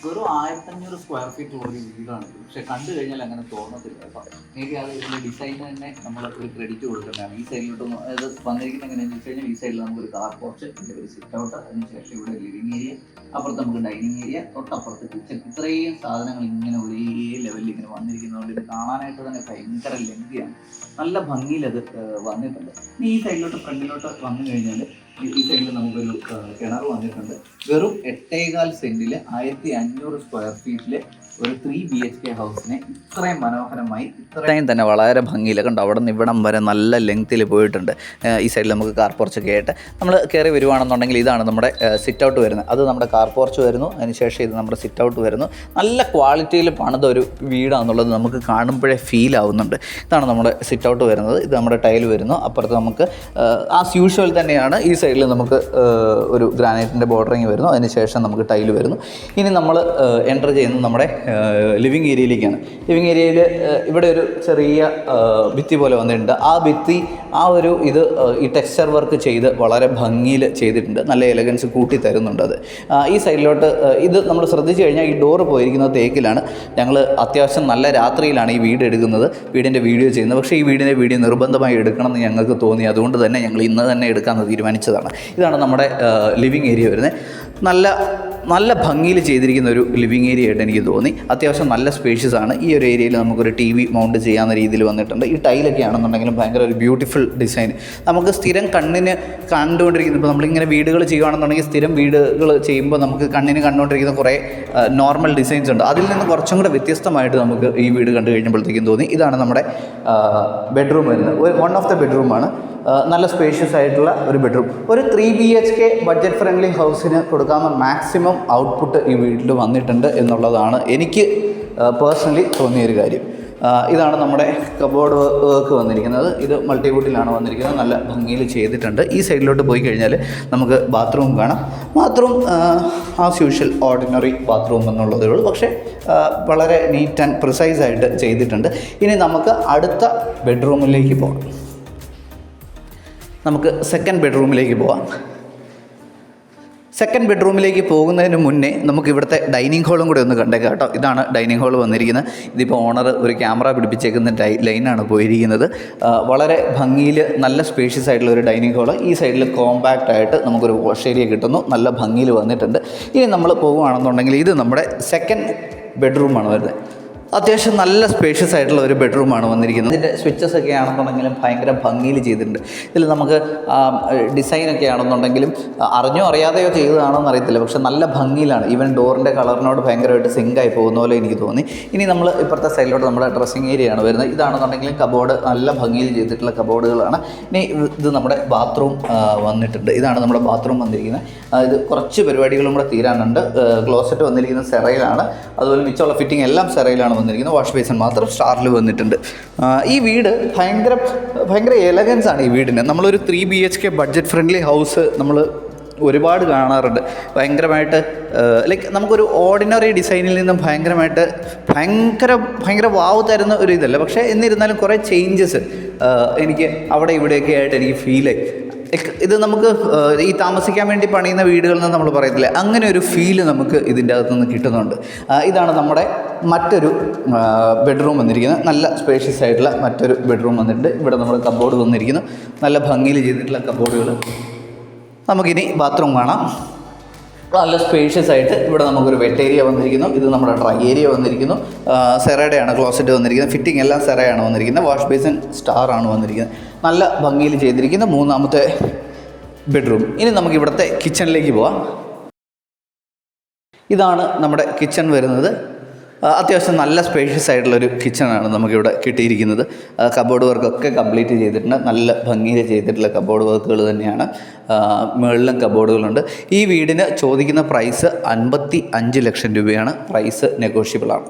വെറും 1500 square feet ഒരു വീടാണ്. പക്ഷെ കണ്ടു കഴിഞ്ഞാൽ അങ്ങനെ തോന്നത്തില്ല കേട്ടോ. എനിക്ക് അത് ഇതിൻ്റെ ഡിസൈൻ തന്നെ നമ്മൾ ഒരു ക്രെഡിറ്റ് കൊടുക്കേണ്ടതാണ്. ഈ സൈഡിലോട്ട് അത് വന്നിരിക്കുന്നത് എങ്ങനെയാണെന്ന് വെച്ച് കഴിഞ്ഞാൽ ഈ സൈഡിൽ നമുക്കൊരു കാർ പോർച്ച്, ഇതിൻ്റെ ഒരു സിറ്റ് ഔട്ട്, അതിനുശേഷം ഇവിടെ ലിവിങ് ഏരിയ, അപ്പുറത്ത് നമുക്ക് ഡൈനിങ് ഏരിയ, തൊട്ടപ്പുറത്ത് കിച്ചൺ. ഇത്രയും സാധനങ്ങൾ ഇങ്ങനെ ഒരേ ലെവലിൽ ഇങ്ങനെ വന്നിരിക്കുന്നതുകൊണ്ട് ഇത് കാണാനായിട്ട് തന്നെ ഭയങ്കര ലെങ്തിയാണ്. നല്ല ഭംഗിയിൽ അത് വന്നിട്ടുണ്ട്. ഇനി ഈ സൈഡിലോട്ട് ഫ്രണ്ടിലോട്ട് വന്നു കഴിഞ്ഞാൽ ഈ സൈഡിൽ നമുക്കൊരു കിണർ വന്നിട്ടുണ്ട്. വെറും 8.25 സെന്റിൽ 1500 സ്ക്വയർ ഫീറ്റിൽ ഒരു 3 BHK ഹൗസിനെ ഇത്രയും മനോഹരമായി ഇത്രയും തന്നെ വളരെ ഭംഗിയിൽ കണ്ടോ. അവിടെ നിന്ന് ഇവിടം വരെ നല്ല ലെങ്ത്തിൽ പോയിട്ടുണ്ട്. ഈ സൈഡിൽ നമുക്ക് കാർ പോർച്ചൊക്കെ ആയിട്ട് നമ്മൾ കയറി വരുവാണെന്നുണ്ടെങ്കിൽ ഇതാണ് നമ്മുടെ സിറ്റ് ഔട്ട് വരുന്നത്. അത് നമ്മുടെ കാർ പോർച്ച് വരുന്നു. അതിനുശേഷം ഇത് നമ്മുടെ സിറ്റ് ഔട്ട് വരുന്നു. നല്ല ക്വാളിറ്റിയിൽ പണിത ഒരു വീടാണെന്നുള്ളത് നമുക്ക് കാണുമ്പോഴേ ഫീൽ ആവുന്നുണ്ട്. ഇതാണ് നമ്മുടെ സിറ്റ് ഔട്ട് വരുന്നത്. ഇത് നമ്മുടെ ടൈൽ വരുന്നു. അപ്പുറത്ത് നമുക്ക് ആസ് യൂഷ്വൽ തന്നെയാണ്. ഈ സൈഡിൽ നമുക്ക് ഒരു ഗ്രാനൈറ്റിൻ്റെ ബോർഡറിങ് വരുന്നു. അതിനുശേഷം നമുക്ക് ടൈൽ വരുന്നു. ഇനി നമ്മൾ എൻ്റർ ചെയ്യുന്നത് നമ്മുടെ ലിവിങ് ഏരിയയിലേക്കാണ്. ലിവിങ് ഏരിയയിൽ ഇവിടെ ഒരു ചെറിയ ഭിത്തി പോലെ വന്നിട്ടുണ്ട്. ആ ഭിത്തി ഇത് ഈ ടെക്സ്ചർ വർക്ക് ചെയ്ത് വളരെ ഭംഗിയിൽ ചെയ്തിട്ടുണ്ട്. നല്ല എലഗൻസ് കൂട്ടി തരുന്നുണ്ട് അത്. ഈ സൈഡിലോട്ട് ഇത് നമ്മൾ ശ്രദ്ധിച്ചു കഴിഞ്ഞാൽ ഈ ഡോറ് പോയിരിക്കുന്നത് തേക്കിലാണ്. ഞങ്ങൾ അത്യാവശ്യം നല്ല രാത്രിയിലാണ് ഈ വീട് എടുക്കുന്നത്, വീടിൻ്റെ വീഡിയോ ചെയ്യുന്നത്. പക്ഷേ ഈ വീടിൻ്റെ വീഡിയോ നിർബന്ധമായി എടുക്കണം എന്ന് ഞങ്ങൾക്ക് തോന്നി. അതുകൊണ്ട് തന്നെ ഞങ്ങൾ ഇന്ന് തന്നെ എടുക്കാമെന്ന് തീരുമാനിച്ചതാണ്. ഇതാണ് നമ്മുടെ ലിവിങ് ഏരിയ വരുന്നത്. നല്ല ഭംഗിയിൽ ചെയ്തിരിക്കുന്ന ഒരു ലിവിങ് ഏരിയ ആയിട്ട് എനിക്ക് തോന്നി. അത്യാവശ്യം നല്ല സ്പേഷ്യസ് ആണ്. ഈ ഒരു ഏരിയയിൽ നമുക്കൊരു TV മൗണ്ട് ചെയ്യാവുന്ന രീതിയിൽ വന്നിട്ടുണ്ട്. ഈ ടൈലൊക്കെ ആണെന്നുണ്ടെങ്കിലും ഭയങ്കര ഒരു ബ്യൂട്ടിഫുൾ ഡിസൈൻ. നമുക്ക് സ്ഥിരം കണ്ണിന് കണ്ടുകൊണ്ടിരിക്കുന്നത്, ഇപ്പോൾ നമ്മളിങ്ങനെ വീടുകൾ ചെയ്യുകയാണെന്നുണ്ടെങ്കിൽ സ്ഥിരം വീടുകൾ ചെയ്യുമ്പോൾ നമുക്ക് കണ്ണിന് കണ്ടുകൊണ്ടിരിക്കുന്ന കുറേ നോർമൽ ഡിസൈൻസ് ഉണ്ട്. അതിൽ നിന്ന് കുറച്ചും കൂടെ വ്യത്യസ്തമായിട്ട് നമുക്ക് ഈ വീട് കണ്ടു കഴിഞ്ഞപ്പോഴത്തേക്കും തോന്നി. ഇതാണ് നമ്മുടെ ബെഡ്റൂം വരുന്നത്. വൺ ഓഫ് ദ ബെഡ്റൂമാണ്. നല്ല സ്പേഷ്യസ് ആയിട്ടുള്ള ഒരു ബെഡ്റൂം. ഒരു 3 BHK ബഡ്ജറ്റ് ഫ്രണ്ട്ലി ഹൗസിന് കൊടുക്കാവുന്ന മാക്സിമം ഔട്ട്പുട്ട് ഈ വീട്ടിൽ വന്നിട്ടുണ്ട് എന്നുള്ളതാണ് എനിക്ക് പേഴ്സണലി തോന്നിയൊരു കാര്യം. ഇതാണ് നമ്മുടെ കബോർഡ് വർക്ക് വന്നിരിക്കുന്നത്. ഇത് മൾട്ടിവുഡിലാണ് വന്നിരിക്കുന്നത്. നല്ല ഭംഗിയിൽ ചെയ്തിട്ടുണ്ട്. ഈ സൈഡിലോട്ട് പോയി കഴിഞ്ഞാൽ നമുക്ക് ബാത്റൂം കാണാം. Bathroom as usual ordinary bathroom എന്നുള്ളതേ ഉള്ളൂ. പക്ഷേ വളരെ നീറ്റ് ആൻഡ് പ്രിസൈസ് ആയിട്ട് ചെയ്തിട്ടുണ്ട്. ഇനി നമുക്ക് അടുത്ത ബെഡ്റൂമിലേക്ക് പോകാം. നമുക്ക് സെക്കൻഡ് ബെഡ്റൂമിലേക്ക് പോകാം. സെക്കൻഡ് ബെഡ്റൂമിലേക്ക് പോകുന്നതിന് മുന്നേ നമുക്ക് ഇവിടുത്തെ ഡൈനിങ് ഹോളും കൂടെ ഒന്ന് കണ്ടേക്കാം കേട്ടോ. ഇതാണ് ഡൈനിങ് ഹോൾ വന്നിരിക്കുന്നത്. ഇതിപ്പോൾ ഓണർ ഒരു ക്യാമറ പിടിപ്പിച്ചേക്കുന്ന ലൈനാണ് പോയിരിക്കുന്നത്. വളരെ ഭംഗിയിൽ നല്ല സ്പേഷ്യസ് ആയിട്ടുള്ള ഒരു ഡൈനിങ് ഹോള്. ഈ സൈഡിൽ കോമ്പാക്റ്റ് ആയിട്ട് നമുക്കൊരു വാഷ് ഏരിയ കിട്ടുന്നു. നല്ല ഭംഗിയിൽ വന്നിട്ടുണ്ട്. ഇനി നമ്മൾ പോകുകയാണെന്നുണ്ടെങ്കിൽ ഇത് നമ്മുടെ സെക്കൻഡ് ബെഡ്റൂമാണ് വരുന്നത്. അത്യാവശ്യം നല്ല സ്പേഷ്യസ് ആയിട്ടുള്ള ഒരു ബെഡ്റൂമാണ് വന്നിരിക്കുന്നത്. ഇതിൻ്റെ സ്വിച്ചസ് ഒക്കെ ആണെന്നുണ്ടെങ്കിലും ഭയങ്കര ഭംഗിയിൽ ചെയ്തിട്ടുണ്ട്. ഇതിൽ നമുക്ക് ഡിസൈനൊക്കെ ആണെന്നുണ്ടെങ്കിലും അറിഞ്ഞോ അറിയാതെയോ ചെയ്തതാണോന്ന് അറിയത്തില്ല, പക്ഷെ നല്ല ഭംഗിയിലാണ്. ഈവൻ ഡോറിൻ്റെ കളറിനോട് ഭയങ്കരമായിട്ട് സിങ്കായി പോകുന്ന പോലെ എനിക്ക് തോന്നി. ഇനി നമ്മൾ ഇപ്പുറത്തെ സൈഡിലോട്ട് നമ്മുടെ ഡ്രസ്സിങ് ഏരിയയാണ് വരുന്നത്. ഇതാണെന്നുണ്ടെങ്കിലും കബോർഡ് നല്ല ഭംഗിയിൽ ചെയ്തിട്ടുള്ള കബോർഡുകളാണ്. ഇനി ഇത് നമ്മുടെ ബാത്റൂം വന്നിട്ടുണ്ട്. ഇതാണ് നമ്മുടെ ബാത്റൂം വന്നിരിക്കുന്നത്. ഇത് കുറച്ച് പരിപാടികളും കൂടെ തീരാനുണ്ട്. ക്ലോസറ്റ് വന്നിരിക്കുന്നത് സെറയിലാണ്. അതുപോലെ മിച്ചമുള്ള ഫിറ്റിംഗ് എല്ലാം സെറയിലാണ് വന്നിരിക്കുന്നത്. വാഷ് ബേസിൻ മാത്രം സ്റ്റാറിൽ വന്നിട്ടുണ്ട്. ഈ വീട് ഭയങ്കര എലഗൻസ് ആണ് ഈ വീടിന്. നമ്മളൊരു 3 BHK ബഡ്ജറ്റ് ഫ്രണ്ട്ലി ഹൗസ് നമ്മൾ ഒരുപാട് കാണാറുണ്ട്. ഭയങ്കരമായിട്ട് ലൈക്ക് നമുക്കൊരു ഓർഡിനറി ഡിസൈനിൽ നിന്നും ഭയങ്കര വാവ് തരുന്ന ഒരു ഇതല്ല. പക്ഷേ എന്നിരുന്നാലും കുറേ ചേഞ്ചസ് എനിക്ക് അവിടെ ഇവിടെയൊക്കെ ആയിട്ട് എനിക്ക് ഫീലായി. ഇത് നമുക്ക് ഈ താമസിക്കാൻ വേണ്ടി പണിയുന്ന വീടുകളിൽ നിന്ന് നമ്മൾ പറയത്തില്ല, അങ്ങനെ ഒരു ഫീല് നമുക്ക് ഇതിൻ്റെ അകത്തുനിന്ന് കിട്ടുന്നുണ്ട്. ഇതാണ് നമ്മുടെ മറ്റൊരു ബെഡ്റൂം വന്നിരിക്കുന്നത്. നല്ല സ്പേഷ്യസ് ആയിട്ടുള്ള മറ്റൊരു ബെഡ്റൂം വന്നിട്ടുണ്ട്. ഇവിടെ നമ്മുടെ കബോർഡ് വന്നിരിക്കുന്നു. നല്ല ഭംഗിയിൽ ചെയ്തിട്ടുള്ള കബോർഡുകൾ. നമുക്കിനി ബാത്റൂം കാണാം. നല്ല സ്പേഷ്യസ് ആയിട്ട് ഇവിടെ നമുക്കൊരു വെറ്റ് ഏരിയ വന്നിരിക്കുന്നു. ഇത് നമ്മുടെ ഡ്രൈ ഏരിയ വന്നിരിക്കുന്നു. സെറയുടെയാണ് ക്ലോസറ്റ് വന്നിരിക്കുന്നത്. ഫിറ്റിംഗ് എല്ലാം സെറയാണ് വന്നിരിക്കുന്നത്. വാഷ് ബേസിൻ സ്റ്റാറാണ് വന്നിരിക്കുന്നത്. നല്ല ഭംഗിയിൽ ചെയ്തിരിക്കുന്ന മൂന്നാമത്തെ ബെഡ്റൂം. ഇനി നമുക്ക് ഇവിടുത്തെ കിച്ചണിലേക്ക് പോവാം. ഇതാണ് നമ്മുടെ കിച്ചൺ വരുന്നത്. അത്യാവശ്യം നല്ല സ്പേഷ്യസ് ആയിട്ടുള്ളൊരു കിച്ചണാണ് നമുക്കിവിടെ കിട്ടിയിരിക്കുന്നത്. കബോർഡ് വർക്കൊക്കെ കംപ്ലീറ്റ് ചെയ്തിട്ടുണ്ട്. നല്ല ഭംഗിയിൽ ചെയ്തിട്ടുള്ള കബോർഡ് വർക്കുകൾ തന്നെയാണ്. മുകളിലും കബോർഡുകളുണ്ട്. ഈ വീടിന് ചോദിക്കുന്ന പ്രൈസ് 55 ലക്ഷം രൂപയാണ്. പ്രൈസ് നെഗോഷ്യബിളാണ്.